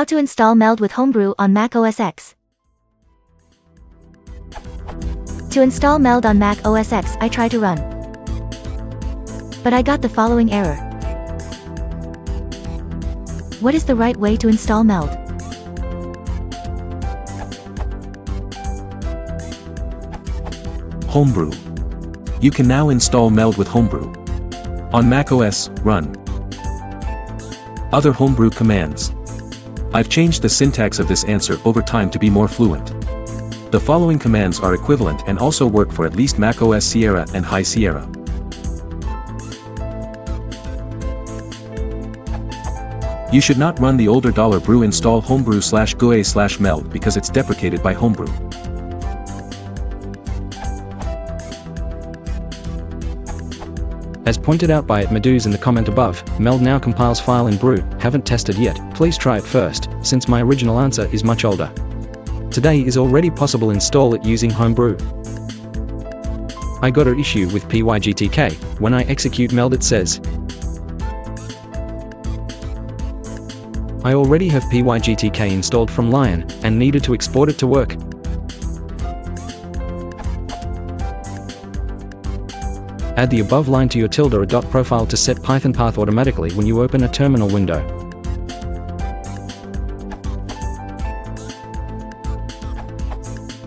How to install Meld with Homebrew on Mac OSX. To install Meld on Mac OSX, I tried to run, but I got the following error. What is the right way to install Meld? Homebrew. You can now install Meld with Homebrew. On macOS, run. Other Homebrew commands. I've changed the syntax of this answer over time to be more fluent. The following commands are equivalent and also work for at least macOS Sierra and High Sierra. You should not run the older $brew install homebrew/GUI/meld because it's deprecated by Homebrew. As pointed out by @Meduse in the comment above, Meld now compiles file in brew. Haven't tested yet, please try it first, since my original answer is much older. Today is already possible install it using Homebrew. I got an issue with pygtk. When I execute Meld it says, I already have pygtk installed from Lion, and needed to export it to work. Add the above line to your ~profile to set Python path automatically when you open a terminal window.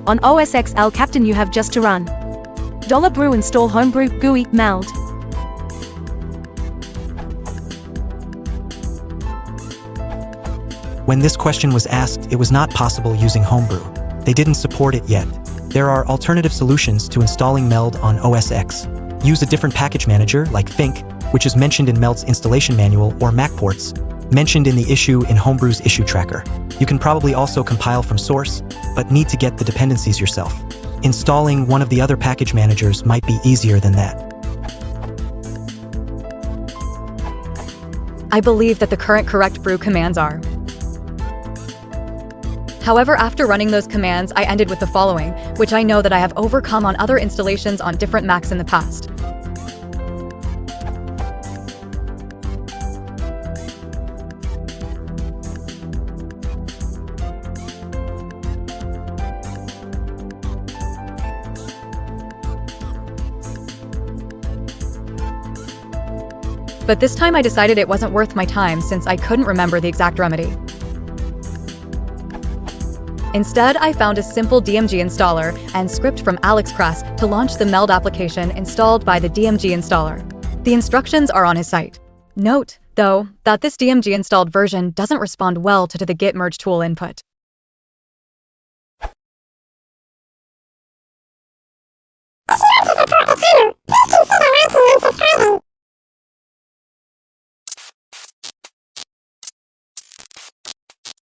On OSX L Captain you have just to run $brew install Homebrew GUI Meld. When this question was asked, it was not possible using Homebrew. They didn't support it yet. There are alternative solutions to installing Meld on OSX. Use a different package manager like Think, which is mentioned in Meld's installation manual, or MacPorts, mentioned in the issue in Homebrew's issue tracker. You can probably also compile from source, but need to get the dependencies yourself. Installing one of the other package managers might be easier than that. I believe that the current correct brew commands are. However, after running those commands, I ended with the following, which I know that I have overcome on other installations on different Macs in the past. But this time I decided it wasn't worth my time since I couldn't remember the exact remedy. Instead, I found a simple DMG installer and script from AlexCrass to launch the Meld application installed by the DMG installer. The instructions are on his site. Note, though, that this DMG installed version doesn't respond well to the git merge tool input.